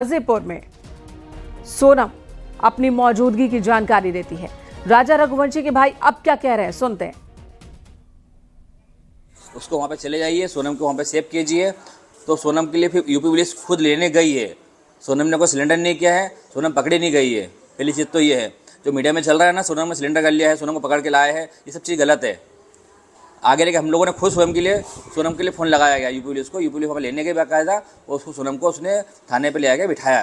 गाजीपुर में सोनम अपनी मौजूदगी की जानकारी देती है। राजा रघुवंशी के भाई अब क्या कह रहे हैं, सुनते हैं। उसको वहाँ पे चले जाइए, सोनम को वहाँ पे सेव कीजिए। तो सोनम के लिए फिर यूपी पुलिस खुद लेने गई है। सोनम ने कोई सिलेंडर नहीं किया है, सोनम पकड़ी नहीं गई है। पहली चीज़ तो ये है। जो मीडिया में चल रहा है ना, सोनम ने सिलेंडर कर लिया है, सोनम को पकड़ के लाया है, ये सब चीज़ गलत है। आगे लेके हम लोगों ने खुद सोनम के लिए फ़ोन लगाया गया यूपी पुलिस को। यूपी पुलिस वहाँ पर लेने गई बाकायदा, और उसको सोनम को उसने थाने पे ले आके बिठाया,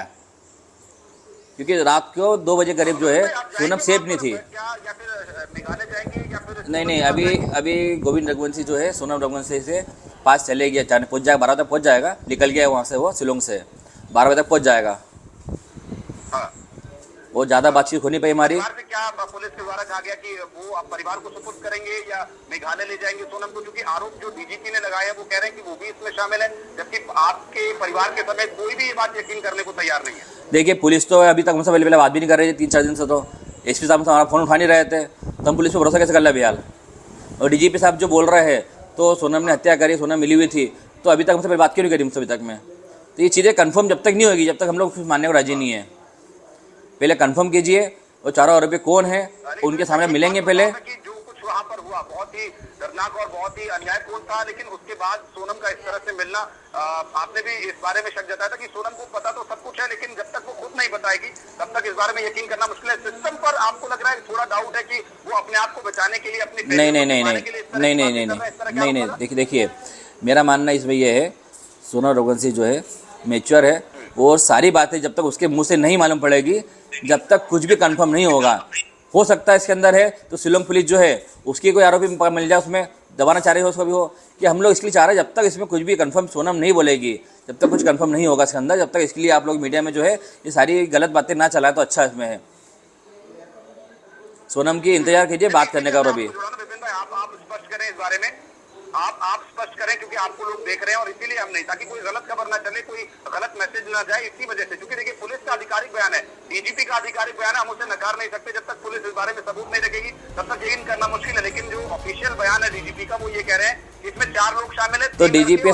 क्योंकि रात को 2 बजे करीब जो है सोनम सेफ नहीं थी। नहीं, अभी गोविंद रघुवंशी जो है सोनम रघुवंशी से पास चले गया, चाहे पहुँच जाएगा, 12 बजे तक पहुँच जाएगा। निकल गया वहाँ से, वो शिलोंग से 12 बजे तक पहुँच जाएगा। वो ज़्यादा बातचीत हो नहीं पाई हमारी। क्या पुलिस के द्वारा कहा गया कि वो परिवार को सुपुर्द करेंगे या मेघालय ले जाएंगे सोनम को? क्योंकि आरोप जो डीजीपी ने लगाया है वो कह रहे हैं कि वो भी इसमें शामिल है, जबकि आपके परिवार के समेत कोई भी ये बात यकीन करने को तैयार नहीं है। देखिए, पुलिस तो अभी तक हमसे पहले बात भी नहीं कर रही थी 3-4 दिन से। तो एसपी साहब हमारा फ़ोन उठा नहीं रहे थे, तो हम पुलिस पर भरोसा कैसे कर ले बिहाल। और डीजीपी साहब जो बोल रहे हैं तो सोनम ने हत्या करी, सोनम मिली हुई थी, तो अभी तक हमसे पहले बात क्यों नहीं करी हमसे अभी तक में? तो ये चीज़ें कन्फर्म जब तक नहीं होगी, जब तक हम लोग मानने को राजी नहीं है। पहले कंफर्म कीजिए, और चारों आरोपी कौन है उनके सामने मिलेंगे पहले। जो कुछ वहाँ पर हुआ बहुत ही दर्दनाक और बहुत ही अन्यायपूर्ण था, लेकिन उसके बाद सोनम का इस तरह से मिलना, आपने भी इस बारे में शक जताया था कि सोनम को पता तो सब कुछ है, लेकिन जब तक वो खुद नहीं बताएगी तब तक इस बारे में यकीन करना मुश्किल है। सिस्टम पर आपको लग रहा है थोड़ा डाउट है कि वो अपने आप को बचाने के लिए अपनी नहीं, देखिए मेरा मानना इसमें यह है, सोनम रघुवंशी जो है मैच्योर है, और सारी बातें जब तक उसके मुंह से नहीं मालूम पड़ेगी, जब तक कुछ भी कंफर्म नहीं होगा। हो सकता है इसके अंदर है तो शिलोंग पुलिस जो है उसकी कोई आरोपी मिल जाए, उसमें दबाना चाह रही हो उसको भी हो, कि हम लोग इसके लिए चाह रहे हैं जब तक इसमें कुछ भी कंफर्म सोनम नहीं बोलेगी, जब तक कुछ कंफर्म नहीं होगा इसके अंदर, जब तक इसके लिए आप लोग मीडिया में जो है ये सारी गलत बातें ना चलाए तो अच्छा इसमें है। सोनम की इंतजार कीजिए बात करने का। और अभी आप स्पष्ट करें इस बारे में, आप स्पष्ट करें, क्योंकि आपको लोग देख रहे हैं और इसीलिए हम नहीं, ताकि कोई गलत खबर ना चले, कोई गलत मैसेज ना जाए, इसी वजह से। क्योंकि देखिए, पुलिस का आधिकारिक बयान है, डीजीपी का आधिकारिक बयान है, हम उसे नकार नहीं सकते। जब तक पुलिस इस बारे में सबूत नहीं रखेगी तब तक यकीन करना मुश्किल है। लेकिन जो ऑफिशियल बयान है डीजीपी का, वो ये कह रहे हैं कि इसमें 4 लोग शामिल है। तो डीजीपी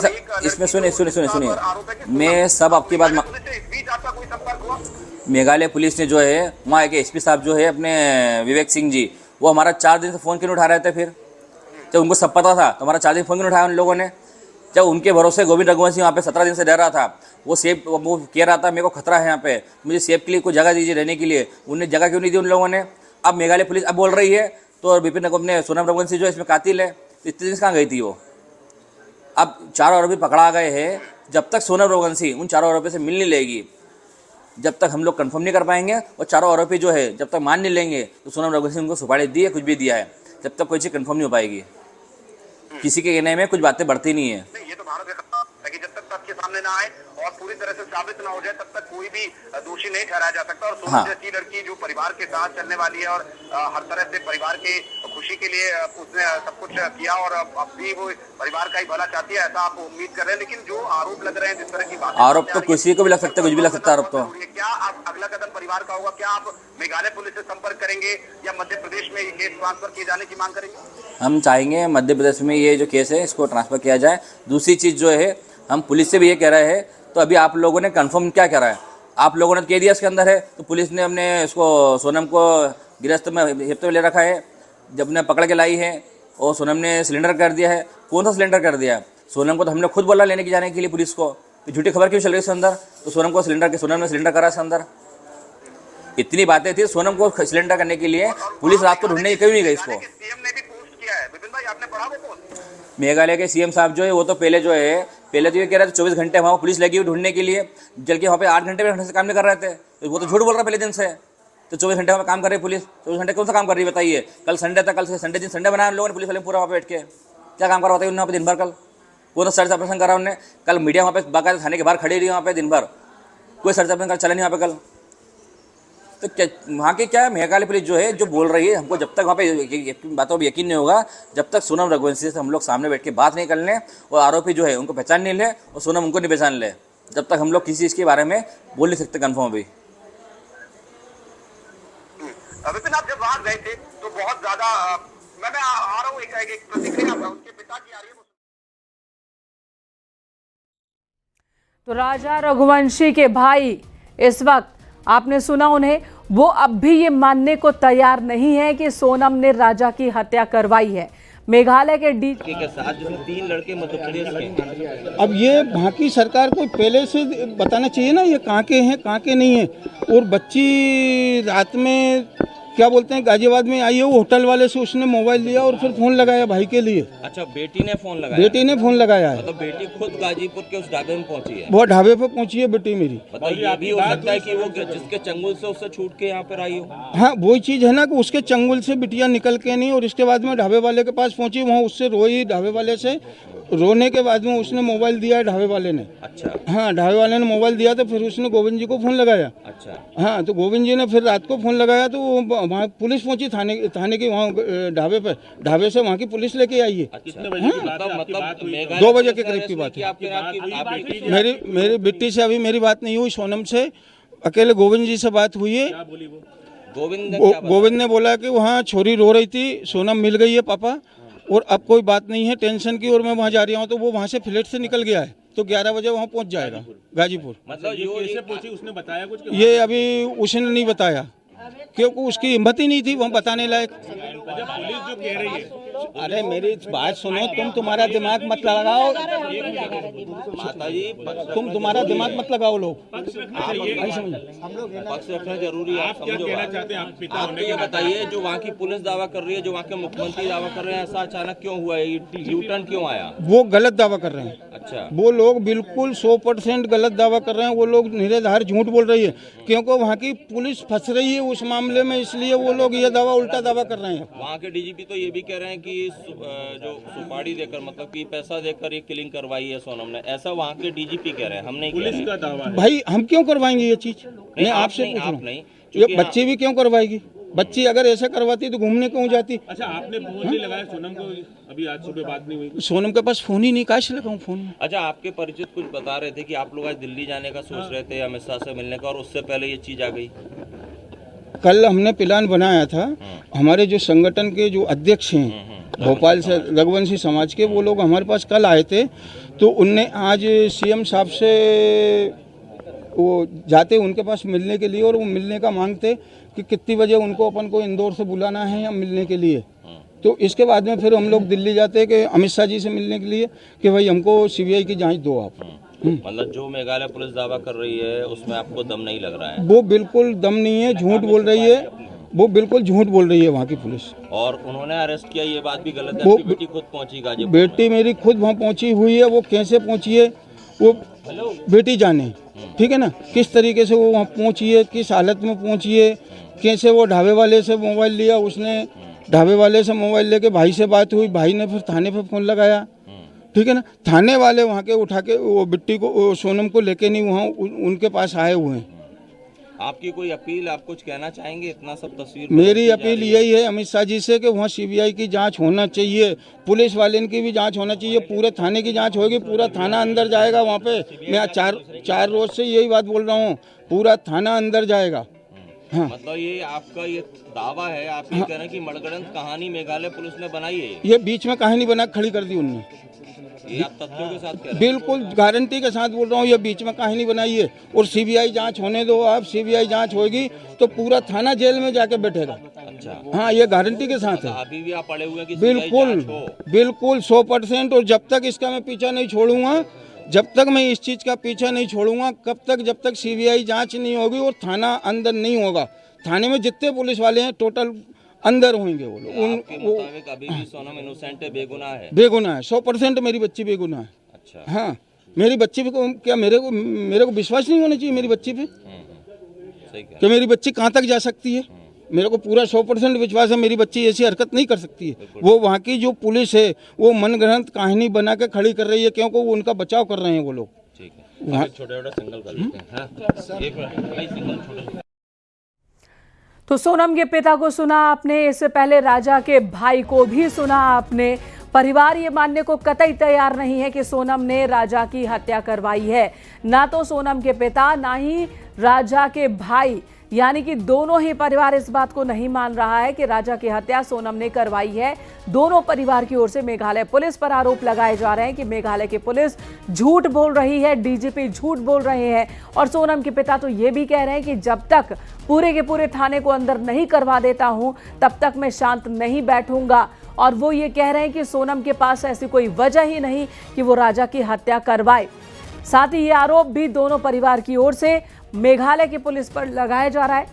इसमें सुनिए, मैं सब आपकी बात, इस बीच आपका कोई संपर्क हुआ? मेघालय पुलिस ने जो है वहाँ एक एसपी साहब जो है अपने विवेक सिंह जी, वो हमारा 4 दिन से फ़ोन क्यों उठा रहे थे? फिर जब उनको सब पता था तो हमारा 4 दिन फ़ोन क्यों उठाया उन लोगों ने? जब उनके भरोसे गोविंद रघुवंशी वहाँ पे 17 दिन से डर रहा था, वो कह रहा था मेरे को खतरा है, यहाँ पे मुझे सेफ के लिए कोई जगह दीजिए रहने के लिए, उन्हें जगह क्यों नहीं दी उन लोगों ने? अब मेघालय पुलिस अब बोल रही है तो विपिन अपने सोनम रघुवंशी जो इसमें कातिल है, तो इतने दिन से कहाँ गई थी वो? अब 4 आरोपी पकड़ा गए हैं, जब तक सोनम रघुवंशी उन 4 आरोपी से मिल नहीं लेगी, जब तक हम लोग कंफर्म नहीं कर पाएंगे, और 4 आरोपी जो है जब तक मान नहीं लेंगे, तो सोनम रघुवंशी उनको सुपारी दी है, कुछ भी दिया है, जब तक कोई चीज़ कंफर्म नहीं हो पाएगी, किसी के कहने में कुछ बातें बढ़ती नहीं है। ये तो भारत का कि जब तक तथ्य सामने ना आए और पूरी तरह से साबित ना हो जाए, तब तक कोई भी दोषी नहीं ठहराया जा सकता। और सोनम जैसी लड़की जो परिवार के साथ चलने वाली है और हर तरह से परिवार की खुशी के लिए उसने सब कुछ किया, और अब भी वो परिवार का ही भला चाहती है, ऐसा आप उम्मीद कर रहे हैं। लेकिन जो आरोप लग रहे हैं, जिस तरह की बात, आरोप तो किसी को भी लग सकता है, कुछ भी लग सकता है आरोप तो। क्या आप अगला कदम परिवार का होगा? क्या आप मेघालय पुलिस से संपर्क करेंगे या मध्य प्रदेश में ये केस ट्रांसफर किए जाने की मांग करेंगे? हम चाहेंगे मध्य प्रदेश में ये जो केस है इसको ट्रांसफ़र किया जाए। दूसरी चीज़ जो है, हम पुलिस से भी ये कह रहे हैं, तो अभी आप लोगों ने कंफर्म क्या करा है? आप लोगों ने कह दिया इसके अंदर है, तो पुलिस ने हमने इसको सोनम को गिरफ्त में हिफ्ते में ले रखा है, जब ने पकड़ के लाई है, और सोनम ने सिलेंडर कर दिया है। कौन सा सिलेंडर कर दिया? सोनम को तो हमने खुद बोला लेने की जाने के लिए पुलिस को, तो झूठी खबर क्यों चल रही है इसके अंदर? तो सोनम ने सिलेंडर करा इसके अंदर, इतनी बातें थी। सोनम को सिलेंडर करने के लिए पुलिस रात को ढूंढने क्यों नहीं गई इसको? सीएम ने भी पोस्ट किया है, विपिन भाई आपने पढ़ा वो पोस्ट? मेघालय के सीएम साहब जो है वो तो पहले तो ये कह रहे थे 24 घंटे वहाँ पुलिस लगी हुई ढूंढने के लिए, जबकि वहाँ पे 8 घंटे में से काम नहीं कर रहे थे, तो वो तो झूठ बोल रहा पहले दिन से। तो 24 घंटे वहाँ काम कर रही है पुलिस, 24 घंटे कौन सा काम कर रही है बताइए? कल संडे था, कल से संडे बनाया उन लोगों ने, पुलिस वाले पूरा वहाँ पे बैठ के क्या काम करा बताइए उन्होंने वहाँ पे दिन भर? कल कौन सा सर्च ऑपरेशन करा उन्होंने? कल मीडिया वहाँ पे बाकायदा थाने के बाहर खड़ी रही वहाँ पे दिन भर, कोई सर्च ऑपरेशन चला नहीं वहाँ पे कल। तो क्या वहाँ की क्या मेघालय पुलिस जो है जो बोल रही है, हमको जब तक वहाँ पे बातों पर यकीन नहीं होगा, जब तक सोनम रघुवंशी से हम लोग सामने बैठ के बात नहीं कर लें और आरोपी जो है उनको पहचान नहीं ले और सोनम उनको नहीं पहचान ले, जब तक हम लोग किसी चीज़ के बारे में बोल नहीं सकते कन्फर्म। अभी विपिन, आप जब वहाँ गए थे तो बहुत ज्यादा मैं आ रहा हूँ, एक प्रतिक्रिया उनके पिता की आ रही है। तो राजा रघुवंशी के भाई इस वक्त आपने सुना उन्हें, वो अब भी ये मानने को तैयार नहीं है कि सोनम ने राजा की हत्या करवाई है। मेघालय के डीजी के साथ जिसमें 3 लड़के मध्य प्रदेश के। अब ये वहाँ की सरकार को पहले से बताना चाहिए ना, ये कहाँ के हैं कहाँ के नहीं हैं। और बच्ची रात में क्या बोलते हैं गाजियाबाद में आई है, वो होटल वाले से उसने मोबाइल लिया और फिर फ़ोन लगाया भाई के लिए। अच्छा, बेटी ने फोन लगाया? बेटी ने फ़ोन लगाया है। मतलब बेटी खुद गाजीपुर के उस ढाबे में पहुंची है? वो ढाबे पे पहुंची है बेटी मेरी। मतलब ये भी हो सकता है कि वो जिसके चंगुल से उससे छूट के यहाँ पर आई हो? हाँ, वही चीज़ है ना कि उसके चंगुल से बिटिया निकल के नहीं, और इसके बाद में ढाबे वाले के पास पहुंची, वहाँ उससे रोई ढाबे वाले से। रोने के बाद में उसने मोबाइल दिया है ढाबे वाले ने। अच्छा। हाँ, ढाबे वाले ने मोबाइल दिया तो फिर उसने गोविंद जी को फ़ोन लगाया। अच्छा। हाँ, तो गोविंद जी ने फिर रात को फ़ोन लगाया तो वहाँ पुलिस पहुंची थाने की, वहाँ ढाबे पर, ढाबे से वहाँ की पुलिस लेके आई है। कितने बजे की बात है? मतलब 2 बजे के करीब की बात है। मेरी बेटी से अभी मेरी बात नहीं हुई, सोनम से अकेले गोविंद जी से बात हुई है। गोविंद ने बोला कि वहाँ छोरी रो रही थी, सोनम मिल गई है पापा, और अब कोई बात नहीं है टेंशन की, और मैं वहाँ जा रहा हूँ। तो वो वहाँ से फ्लैट से निकल गया है, तो 11 बजे वहाँ पहुँच जाएगा गाजीपुर। मतलब ये कैसे पहुंची, उसने बताया कुछ? ये अभी उसने नहीं बताया, क्योंकि उसकी हिम्मत ही नहीं थी वहाँ बताने लायक। पुलिस जो कह रही है, अरे मेरी बात सुनो, तुम्हारा दिमाग मत लगाओ माता जी, तुम्हारा दिमाग मत लगाओ लोग। पक्ष रखना जरूरी है। आप क्या कहना चाहते हैं? आप पिता आप होने ये के बताइए, जो वहाँ की पुलिस दावा कर रही है, जो वहाँ के मुख्यमंत्री दावा कर रहे हैं, ऐसा अचानक क्यों हुआ है? यू टर्न क्यों आया? वो गलत दावा कर रहे हैं। अच्छा। वो लोग बिल्कुल 100% गलत दावा कर रहे हैं। वो लोग निराधार झूठ बोल रही है, क्योंकि वहाँ की पुलिस फंस रही है उस मामले में, इसलिए वो लोग ये दावा उल्टा दावा कर रहे हैं। वहाँ के डीजीपी तो ये भी कह रहे हैं कि जो सुपारी देकर, मतलब कि पैसा देकर ये किलिंग करवाई है सोनम ने, ऐसा वहाँ के डीजीपी कह रहे हैं। हम नहीं कह रहे पुलिस का दावा है। भाई हम क्यों करवाएंगे ये चीज? मैं आपसे पूछ रहा हूँ, ये बच्ची भी क्यों करवाएगी? बच्ची अगर ऐसा करवाती तो घूमने क्यों जाती? अच्छा, आपने फोन नहीं लगाया सोनम को? अभी आज सुबह बात नहीं हुई? सोनम के पास फोन ही नहीं, काश लगाऊं फोन में। अच्छा, आपके परिचित कुछ बता रहे थे कि आप लोग आज दिल्ली जाने का सोच रहे थे, अमित शाह से मिलने का, और उससे पहले ये चीज आ गई। कल हमने प्लान बनाया था, हमारे जो संगठन के जो अध्यक्ष हैं भोपाल से, रघुवंशी समाज के, वो लोग हमारे पास कल आए थे। तो उनने आज सीएम साहब से वो जाते उनके पास मिलने के लिए, और वो मिलने का मांगते कि कितनी बजे उनको अपन को इंदौर से बुलाना है या मिलने के लिए। तो इसके बाद में फिर हम लोग दिल्ली जाते कि अमित शाह जी से मिलने के लिए कि भाई हमको सीबीआई की जांच दो आप। मतलब जो मेघालय पुलिस दावा कर रही है उसमें आपको दम नहीं लग रहा है? वो बिल्कुल दम नहीं है, झूठ बोल रही है, वो बिल्कुल झूठ बोल रही है वहाँ की पुलिस। और उन्होंने अरेस्ट किया, ये बात भी गलत है? वो आपकी बेटी खुद पहुंची गाजीपुर? बेटी मेरी खुद वहाँ पहुँची हुई है, वो कैसे पहुँची है वो बेटी जाने, ठीक है ना, किस तरीके से वो वहाँ पहुँची है, किस हालत में पहुँची है, कैसे वो ढाबे वाले से मोबाइल लिया, उसने ढाबे वाले से मोबाइल लेके भाई से बात हुई, भाई ने फिर थाने पे फ़ोन लगाया, ठीक है ना। थाने वाले वहाँ के उठा के वो बिट्टी को, सोनम को लेके नहीं वहाँ उनके पास आए हुए हैं। आपकी कोई अपील, आप कुछ कहना चाहेंगे? इतना सब तस्वीर मेरी अपील यही है अमित शाह जी से कि वहाँ सीबीआई की जांच होना चाहिए, पुलिस वाले की भी जांच होना चाहिए, पूरे थाने की जांच होगी, पूरा थाना अंदर जाएगा वहाँ पे। मैं चार रोज से यही बात बोल रहा हूँ, पूरा थाना अंदर जाएगा। हाँ। मतलब ये आपका ये दावा है, आप ये कह रहे हैं कि मणगढ़ंत कहानी मेघालय पुलिस ने बनाई है? ये बीच में कहानी बना खड़ी कर दी उनने। ये आप तथ्यों के साथ कह रहे हैं? बिल्कुल गारंटी के साथ बोल रहा हूँ, ये बीच में कहानी बनाई है। और सीबीआई जांच होने दो आप, सीबीआई जांच होगी तो पूरा थाना जेल में जाके बैठेगा। अच्छा। हाँ, ये गारंटी के साथ है। अभी भी आप पड़े हुए हैं कि बिल्कुल 100%। और जब तक इसका मैं पीछा नहीं छोड़ूंगा, जब तक मैं इस चीज़ का पीछा नहीं छोड़ूंगा, कब तक, जब तक सीबीआई जांच नहीं होगी और थाना अंदर नहीं होगा। थाने में जितने पुलिस वाले हैं टोटल अंदर होंगे वो लोग। आपके मुताबिक अभी भी सोनम इनोसेंट है, बेगुनाह है? बेगुनाह है, 100% मेरी बच्ची बेगुनाह है। अच्छा। हाँ, मेरी बच्ची पे क्या मेरे को विश्वास नहीं होना चाहिए मेरी बच्ची पे सही कह कि मेरी बच्ची कहाँ तक जा सकती है? मेरे को पूरा 100% विश्वास है मेरी बच्ची ऐसी हरकत नहीं कर सकती है। वो वहाँ की जो पुलिस है वो मनगढ़ंत कहानी बना के खड़ी कर रही है, क्योंकि वो उनका बचाव कर रहे हैं वो लोग। ठीक है, छोटा छोटा सिंगल कर लेते हैं। हाँ, एक मिनट, छोटा। तो सोनम के पिता को सुना आपने, इससे पहले राजा के भाई को भी सुना आपने। परिवार ये मानने को कतई तैयार नहीं है कि सोनम ने राजा की हत्या करवाई है। ना तो सोनम के पिता, ना ही राजा के भाई यानी कि दोनों ही परिवार इस बात को नहीं मान रहा है कि राजा की हत्या सोनम ने करवाई है। दोनों परिवार की ओर से मेघालय पुलिस पर आरोप लगाए जा रहे हैं कि मेघालय की पुलिस झूठ बोल रही है, डीजीपी झूठ बोल रहे हैं। और सोनम के पिता तो ये भी कह रहे हैं कि जब तक पूरे के पूरे थाने को अंदर नहीं करवा देता हूं तब तक मैं शांत नहीं बैठूंगा। और वो ये कह रहे हैं कि सोनम के पास ऐसी कोई वजह ही नहीं कि वो राजा की हत्या करवाए। साथ ही ये आरोप भी दोनों परिवार की ओर से मेघालय की पुलिस पर लगाया जा रहा है,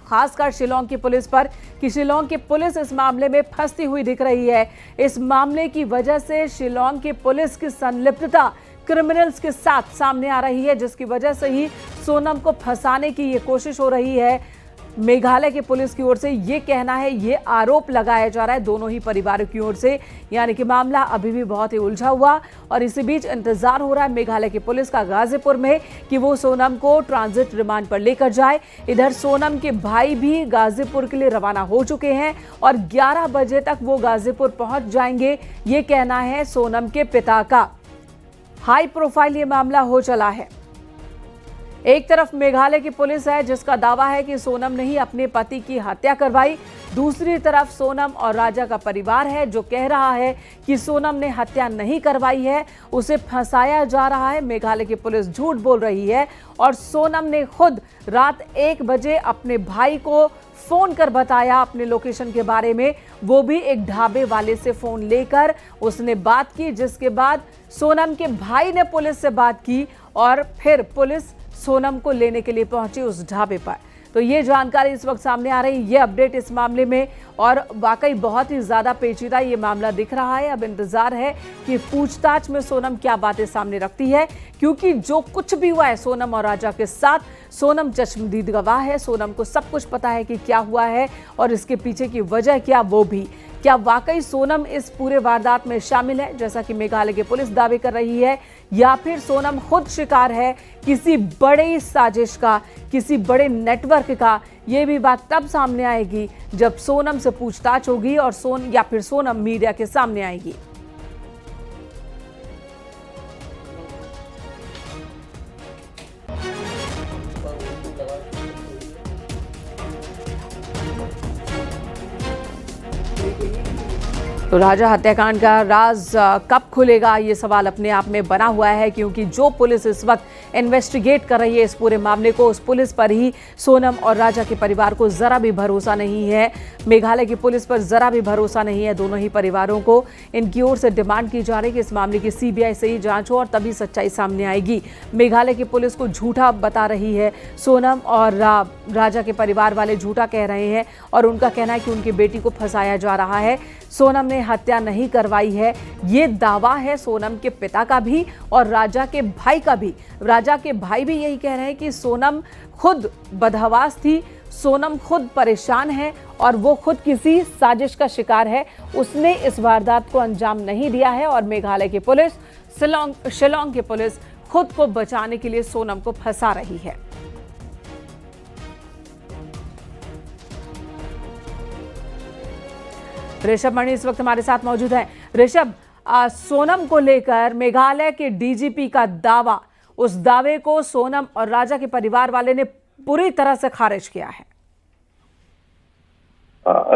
खासकर शिलोंग की पुलिस पर, कि शिलोंग की पुलिस इस मामले में फंसती हुई दिख रही है। इस मामले की वजह से शिलोंग की पुलिस की संलिप्तता क्रिमिनल्स के साथ सामने आ रही है, जिसकी वजह से ही सोनम को फंसाने की ये कोशिश हो रही है। मेघालय की पुलिस की ओर से ये कहना है, ये आरोप लगाया जा रहा है दोनों ही परिवारों की ओर से, यानी कि मामला अभी भी बहुत ही उलझा हुआ। और इसी बीच इंतजार हो रहा है मेघालय की पुलिस का गाजीपुर में कि वो सोनम को ट्रांजिट रिमांड पर लेकर जाए। इधर सोनम के भाई भी गाजीपुर के लिए रवाना हो चुके हैं और 11 बजे तक वो गाजीपुर पहुंच जाएंगे, ये कहना है सोनम के पिता का। हाई प्रोफाइल ये मामला हो चला है। एक तरफ मेघालय की पुलिस है जिसका दावा है कि सोनम ने ही अपने पति की हत्या करवाई, दूसरी तरफ सोनम और राजा का परिवार है जो कह रहा है कि सोनम ने हत्या नहीं करवाई है, उसे फंसाया जा रहा है। मेघालय की पुलिस झूठ बोल रही है और सोनम ने खुद रात 1 बजे अपने भाई को फोन कर बताया अपने लोकेशन के बारे में, वो भी एक ढाबे वाले से फोन लेकर उसने बात की, जिसके बाद सोनम के भाई ने पुलिस से बात की और फिर पुलिस सोनम को लेने के लिए पहुंची उस ढाबे पर। तो ये जानकारी इस वक्त सामने आ रही है, ये अपडेट इस मामले में, और वाकई बहुत ही ज्यादा पेचीदा ये मामला दिख रहा है। अब इंतजार है कि पूछताछ में सोनम क्या बातें सामने रखती है, क्योंकि जो कुछ भी हुआ है सोनम और राजा के साथ, सोनम चश्मदीद गवाह है, सोनम को सब कुछ पता है कि क्या हुआ है और इसके पीछे की वजह क्या, वो भी। क्या वाकई सोनम इस पूरे वारदात में शामिल है जैसा कि मेघालय की पुलिस दावे कर रही है, या फिर सोनम खुद शिकार है किसी बड़ी साजिश का, किसी बड़े नेटवर्क का? ये भी बात तब सामने आएगी जब सोनम से पूछताछ होगी और फिर सोनम मीडिया के सामने आएगी। तो राजा हत्याकांड का राज कब खुलेगा, ये सवाल अपने आप में बना हुआ है, क्योंकि जो पुलिस इस वक्त इन्वेस्टिगेट कर रही है इस पूरे मामले को, उस पुलिस पर ही सोनम और राजा के परिवार को जरा भी भरोसा नहीं है। मेघालय की पुलिस पर जरा भी भरोसा नहीं है दोनों ही परिवारों को। इनकी ओर से डिमांड की जा रही है कि इस मामले की सीबीआई से ही जांच हो और तभी सच्चाई सामने आएगी। मेघालय की पुलिस को झूठा बता रही है, सोनम और राजा के परिवार वाले झूठा कह रहे हैं और उनका कहना है कि उनकी बेटी को फंसाया जा रहा है, सोनम ने हत्या नहीं करवाई है। ये दावा है सोनम के पिता का भी और राजा के भाई का भी। राजा के भाई भी यही कह रहे हैं कि सोनम खुद बदहवास थी, सोनम खुद परेशान है और वो खुद किसी साजिश का शिकार है, उसने इस वारदात को अंजाम नहीं दिया है। और मेघालय की पुलिस, शिलोंग की पुलिस खुद को बचाने के लिए सोनम को फंसा रही है। ऋषभ मणि इस वक्त हमारे साथ मौजूद है। ऋषभ, सोनम को लेकर मेघालय के डीजीपी का दावा, उस दावे को सोनम और राजा के परिवार वाले ने पूरी तरह से खारिज किया है।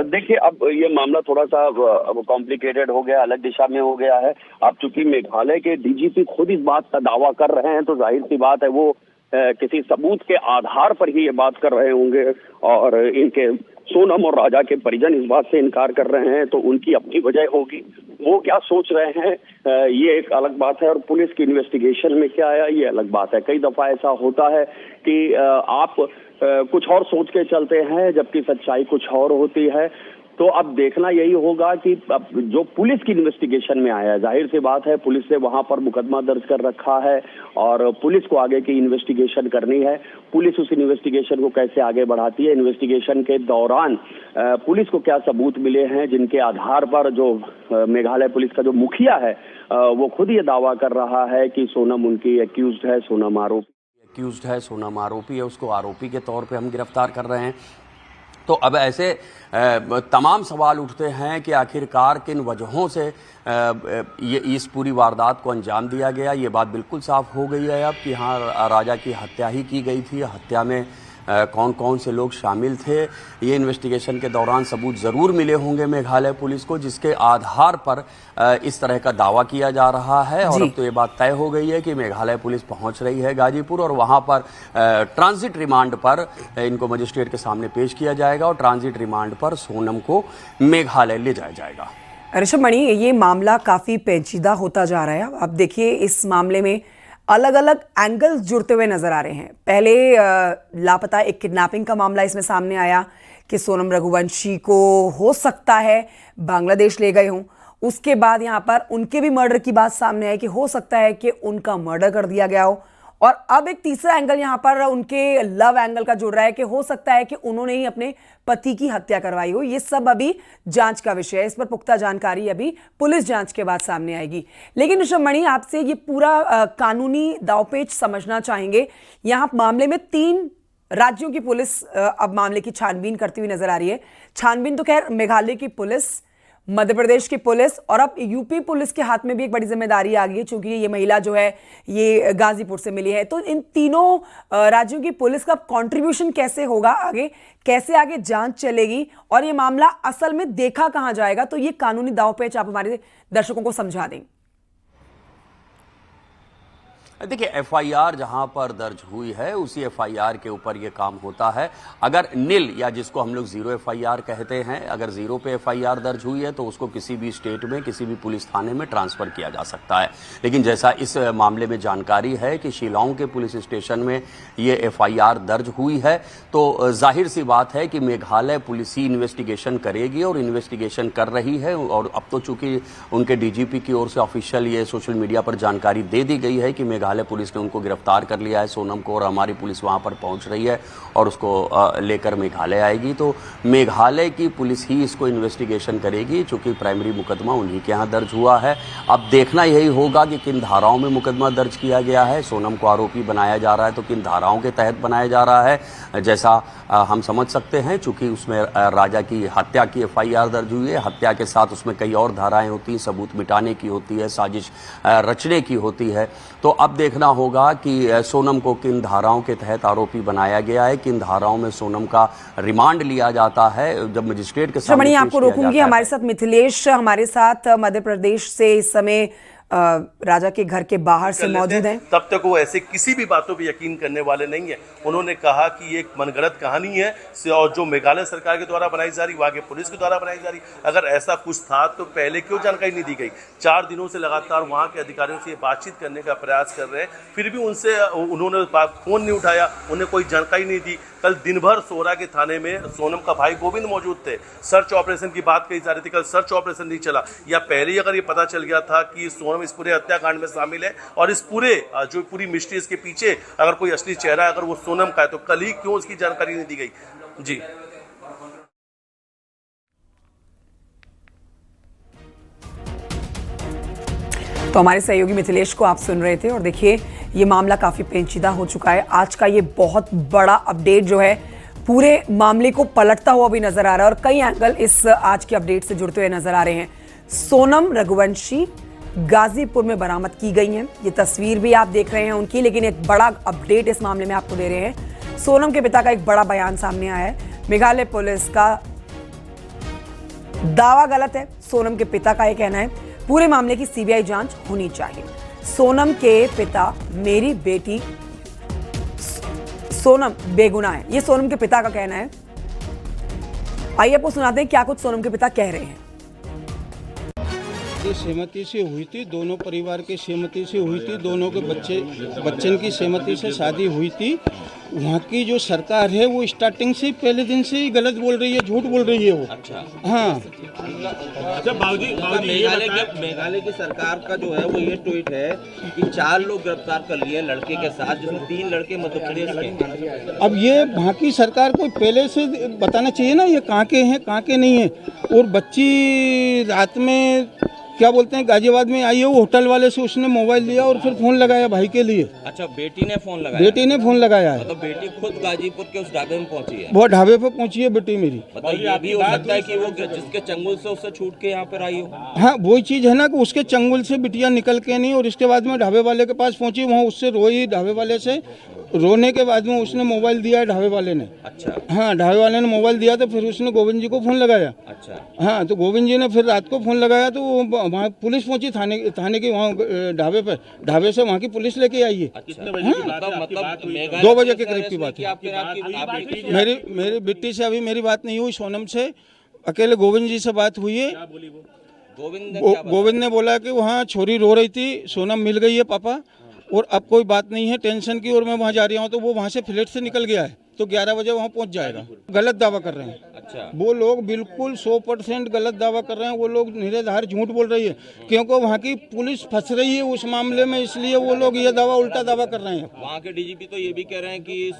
देखिए, अब ये मामला थोड़ा सा अब कॉम्प्लिकेटेड हो गया, अलग दिशा में हो गया है। अब चूंकि मेघालय के डीजीपी खुद इस बात का दावा कर रहे हैं तो जाहिर सी बात है वो किसी सबूत के आधार पर ही ये बात कर रहे होंगे, और इनके सोनम और राजा के परिजन इस बात से इनकार कर रहे हैं तो उनकी अपनी वजह होगी। वो क्या सोच रहे हैं ये एक अलग बात है, और पुलिस की इन्वेस्टिगेशन में क्या आया ये अलग बात है। कई दफा ऐसा होता है कि आप कुछ और सोच के चलते हैं जबकि सच्चाई कुछ और होती है। तो अब देखना यही होगा कि अब जो पुलिस की इन्वेस्टिगेशन में आया है, जाहिर सी बात है पुलिस ने वहां पर मुकदमा दर्ज कर रखा है और पुलिस को आगे की इन्वेस्टिगेशन करनी है। पुलिस उस इन्वेस्टिगेशन को कैसे आगे बढ़ाती है, इन्वेस्टिगेशन के दौरान पुलिस को क्या सबूत मिले हैं जिनके आधार पर जो मेघालय पुलिस का जो मुखिया है वो खुद ये दावा कर रहा है कि सोनम उनकी एक्यूज्ड है, सोनम आरोपी है, सोनम आरोपी है, उसको आरोपी के तौर पे हम गिरफ्तार कर रहे हैं। तो अब ऐसे तमाम सवाल उठते हैं कि आखिरकार किन वजहों से ये इस पूरी वारदात को अंजाम दिया गया। ये बात बिल्कुल साफ हो गई है अब कि हाँ, राजा की हत्या ही की गई थी। हत्या में कौन कौन से लोग शामिल थे, ये इन्वेस्टिगेशन के दौरान सबूत ज़रूर मिले होंगे मेघालय पुलिस को, जिसके आधार पर इस तरह का दावा किया जा रहा है। और अब तो ये बात तय हो गई है कि मेघालय पुलिस पहुंच रही है गाजीपुर और वहां पर ट्रांजिट रिमांड पर इनको मजिस्ट्रेट के सामने पेश किया जाएगा और ट्रांजिट रिमांड पर सोनम को मेघालय ले जाया जाएगा। ऋषभ मणि, ये मामला काफ़ी पेचीदा होता जा रहा है। अब देखिए, इस मामले में अलग अलग एंगल्स जुड़ते हुए नजर आ रहे हैं। पहले लापता एक किडनैपिंग का मामला इसमें सामने आया कि सोनम रघुवंशी को हो सकता है बांग्लादेश ले गए हों। उसके बाद यहाँ पर उनके भी मर्डर की बात सामने आई कि हो सकता है कि उनका मर्डर कर दिया गया हो। और अब एक तीसरा एंगल यहाँ पर उनके लव एंगल का जुड़ रहा है कि हो सकता है कि उन्होंने ही अपने पति की हत्या करवाई हो। ये सब अभी जांच का विषय है, इस पर पुख्ता जानकारी अभी पुलिस जांच के बाद सामने आएगी। लेकिन ऋषभ मणि, आपसे ये पूरा कानूनी दांवपेच समझना चाहेंगे। यहाँ मामले में 3 राज्यों की पुलिस अब मामले की छानबीन करती हुई नजर आ रही है। छानबीन तो खैर मेघालय की पुलिस, मध्य प्रदेश की पुलिस और अब यूपी पुलिस के हाथ में भी एक बड़ी जिम्मेदारी आ गई है, क्योंकि ये महिला जो है ये गाजीपुर से मिली है। तो इन तीनों राज्यों की पुलिस का कंट्रीब्यूशन कैसे होगा आगे, कैसे आगे जांच चलेगी और ये मामला असल में देखा कहां जाएगा, तो ये कानूनी दांवपेच आप हमारे दर्शकों को समझा दें। देखिए, एफआईआर जहां पर दर्ज हुई है उसी एफआईआर के ऊपर यह काम होता है। अगर नील या जिसको हम लोग जीरो एफआईआर कहते हैं, अगर जीरो पे एफआईआर दर्ज हुई है तो उसको किसी भी स्टेट में किसी भी पुलिस थाने में ट्रांसफर किया जा सकता है। लेकिन जैसा इस मामले में जानकारी है कि शिलांग के पुलिस स्टेशन में ये एफआईआर दर्ज हुई है, तो जाहिर सी बात है कि मेघालय पुलिस ही इन्वेस्टिगेशन करेगी और इन्वेस्टिगेशन कर रही है। और अब तो चूंकि उनके डीजीपी की ओर से ऑफिशियल ये सोशल मीडिया पर जानकारी दे दी गई है कि मेघालय पुलिस ने उनको गिरफ्तार कर लिया है, सोनम को, और हमारी पुलिस वहां पर पहुंच रही है और उसको लेकर मेघालय आएगी। तो मेघालय की पुलिस ही इसको इन्वेस्टिगेशन करेगी, चूंकि प्राइमरी मुकदमा उन्हीं के यहां दर्ज हुआ है। अब देखना यही होगा कि किन धाराओं में मुकदमा दर्ज किया गया है, सोनम को आरोपी बनाया जा रहा है तो किन धाराओं के तहत बनाया जा रहा है। जैसा हम समझ सकते हैं, चूंकि उसमें राजा की हत्या की एफआईआर दर्ज हुई है, हत्या के साथ उसमें कई और धाराएं होती हैं, सबूत मिटाने की होती है, साजिश रचने की होती है। तो अब देखना होगा कि सोनम को किन धाराओं के तहत आरोपी बनाया गया है, किन धाराओं में सोनम का रिमांड लिया जाता है जब मजिस्ट्रेट के सामने। आपको रोकूंगी, हमारे साथ मिथिलेश हमारे साथ मध्य प्रदेश से इस समय राजा के घर के बाहर से मौजूद हैं। तब तक वो ऐसे किसी भी बातों पे यकीन करने वाले नहीं है। उन्होंने कहा कि ये एक मनगढ़ंत कहानी है और जो मेघालय सरकार के द्वारा बनाई जा रही, वहाँ के पुलिस के द्वारा बनाई जा रही। अगर ऐसा कुछ था तो पहले क्यों जानकारी नहीं दी गई? 4 दिनों से लगातार वहाँ के अधिकारियों से बातचीत करने का प्रयास कर रहे हैं, फिर भी उन्होंने फोन नहीं उठाया, उन्हें कोई जानकारी नहीं दी। कल दिन भर सोरा के थाने में सोनम का भाई गोविंद मौजूद थे। सर्च ऑपरेशन की बात कही जा रही थी, कल सर्च ऑपरेशन नहीं चला। या पहले ही अगर ये पता चल गया था कि सोनम इस पूरे हत्याकांड में शामिल है और इस पूरे जो पूरी मिस्ट्री इसके पीछे अगर कोई असली चेहरा अगर वो सोनम का है, तो कल ही क्यों उसकी जानकारी नहीं दी गई? जी तो हमारे सहयोगी मिथिलेश को आप सुन रहे थे और देखिए, ये मामला काफी पेचीदा हो चुका है। आज का ये बहुत बड़ा अपडेट जो है पूरे मामले को पलटता हुआ भी नजर आ रहा है और कई एंगल इस आज के अपडेट से जुड़ते हुए नजर आ रहे हैं। सोनम रघुवंशी गाजीपुर में बरामद की गई हैं, ये तस्वीर भी आप देख रहे हैं उनकी। लेकिन एक बड़ा अपडेट इस मामले में आपको दे रहे हैं। सोनम के पिता का एक बड़ा बयान सामने आया है। मेघालय पुलिस का दावा गलत है, सोनम के पिता का यह कहना है पूरे मामले की सीबीआई जांच होनी चाहिए। सोनम के पिता, मेरी बेटी सोनम बेगुनाह है, ये सोनम के पिता का कहना है। आइए आपको सुनाते हैं क्या कुछ सोनम के पिता कह रहे हैं। ये सहमति से हुई थी, दोनों परिवार की सहमति से हुई थी, दोनों के बच्चन की सहमति से शादी हुई थी। वहाँ की जो सरकार है वो स्टार्टिंग से पहले दिन से ही गलत बोल रही है, झूठ बोल रही है वो। अच्छा हाँ। अच्छा बाबूजी, मेघालय की सरकार का जो है वो ये ट्वीट है कि 4 लोग गिरफ्तार कर लिए लड़के के साथ, जिसमें 3 लड़के मध्य प्रदेश के। अब ये वहाँ की सरकार को पहले से बताना चाहिए ना, ये कहाँ के हैं कहाँ के नहीं है। और बच्ची रात में क्या बोलते हैं गाजियाबाद में आई है, वो होटल वाले से उसने मोबाइल लिया और फिर फोन लगाया भाई के लिए। अच्छा, बेटी ने फोन लगाया? बेटी ने फोन लगाया है। मतलब बेटी खुद गाजीपुर के उस ढाबे में पहुंची है? वो ढाबे पे पहुंची है बेटी मेरी। मतलब ये भी हो सकता है कि वो जिसके चंगुल से उससे छूट के यहाँ पर आई हो? हाँ, वही चीज है ना कि उसके चंगुल से बिटिया निकल के नहीं, और इसके बाद में ढाबे वाले के पास पहुंची, वहाँ उससे रोई, ढाबे वाले से रोने के बाद में उसने मोबाइल दिया है ढाबे वाले ने। अच्छा। हाँ, ढाबे वाले ने मोबाइल दिया तो फिर उसने गोविंद जी को फोन लगाया। अच्छा। हाँ, तो गोविंद जी ने फिर रात को फोन लगाया तो वहाँ पुलिस पहुंची, थाने की वहाँ ढाबे पे, ढाबे से वहाँ की पुलिस लेके आई है। कितने बजे की बात है? आपकी बात हुई? 2 बजे के करीब की बात है। आपकी मेरी बिट्टी से अभी मेरी बात नहीं हुई, सोनम से अकेले गोविंद जी से बात हुई है। क्या बोली वो? गोविंद ने बोला कि वहाँ छोरी रो रही थी, सोनम मिल गई है पापा, और अब कोई बात नहीं है टेंशन की, और मैं वहाँ जा रहा हूँ। तो वो वहाँ से फ्लैट से निकल गया है, तो 11 बजे वहाँ पहुँच जाएगा। गलत दावा कर रहे हैं। अच्छा। वो लोग बिल्कुल 100% गलत दावा कर रहे हैं। वो लोग निराधार झूठ बोल रही है, क्योंकि वहाँ की पुलिस फंस रही है उस मामले में, इसलिए वो लोग ये दावा, उल्टा दावा कर रहे हैं। वहाँ के डीजीपी तो ये भी कह रहे हैं कि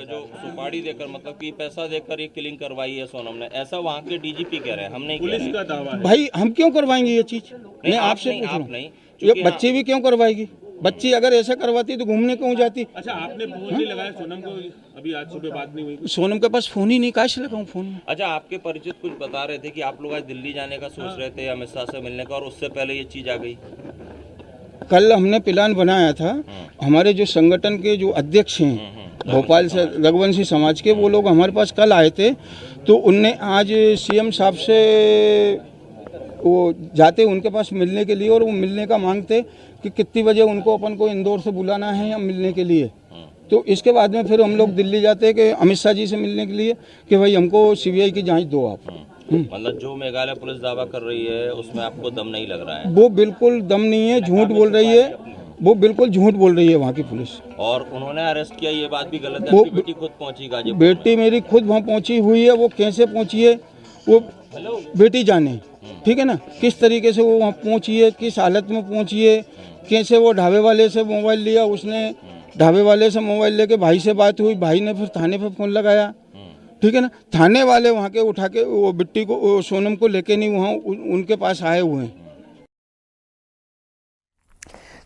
जो सुपारी देकर, मतलब कि पैसा देकर ये किलिंग करवाई है सोनम ने, ऐसा वहाँ के डीजीपी कह रहे हैं। हम नहीं कह रहे पुलिस का दावा है। भाई हम क्यों करवाएंगे ये चीज? मैं आपसे पूछ रहा हूँ, ये बच्ची भी क्यों करवाएगी? बच्ची अगर ऐसा करवाती तो घूमने क्यों जाती? अच्छा, आपने फोन नहीं लगाया सोनम को? अभी आज सुबह बात नहीं हुई? सोनम के पास फोन ही नहीं, काश लगाऊं फोन में। अच्छा, आपके परिचित कुछ बता रहे थे कि आप लोग आज दिल्ली जाने का सोच रहे थे, अमित शाह से मिलने का, और उससे पहले ये चीज आ गई। कल हमने प्लान बनाया था, हमारे जो संगठन के जो अध्यक्ष हैं भोपाल से, रघुवंशी समाज के, वो लोग हमारे पास कल आए थे। तो उनने आज सीएम साहब से वो जाते उनके पास मिलने के लिए, और वो मिलने का मांगते कि कितनी बजे उनको अपन को इंदौर से बुलाना है या मिलने के लिए। तो इसके बाद में फिर हम लोग दिल्ली जाते हैं कि अमित शाह जी से मिलने के लिए कि भाई हमको सीबीआई की जांच दो आप। मतलब जो मेघालय पुलिस दावा कर रही है उसमें आपको दम नहीं लग रहा है? वो बिल्कुल दम नहीं है, झूठ बोल रही है, वो बिल्कुल झूठ बोल रही है वहाँ की पुलिस। और उन्होंने अरेस्ट किया, ये बात भी गलत है? आपकी बेटी खुद पहुंची गाजीपुर? बेटी मेरी खुद वहाँ पहुँची हुई है, वो कैसे पहुँची है वो बेटी जाने, ठीक है ना, किस तरीके से वो वहाँ पहुँची है, किस हालत में पहुँची है, कैसे वो ढाबे वाले से मोबाइल लिया, उसने ढाबे वाले से मोबाइल लेके भाई से बात हुई, भाई ने फिर थाने पे फ़ोन लगाया, ठीक है ना। थाने वाले वहाँ के उठा के वो बिट्टी को, सोनम को लेके नहीं वहाँ उनके पास आए हुए हैं।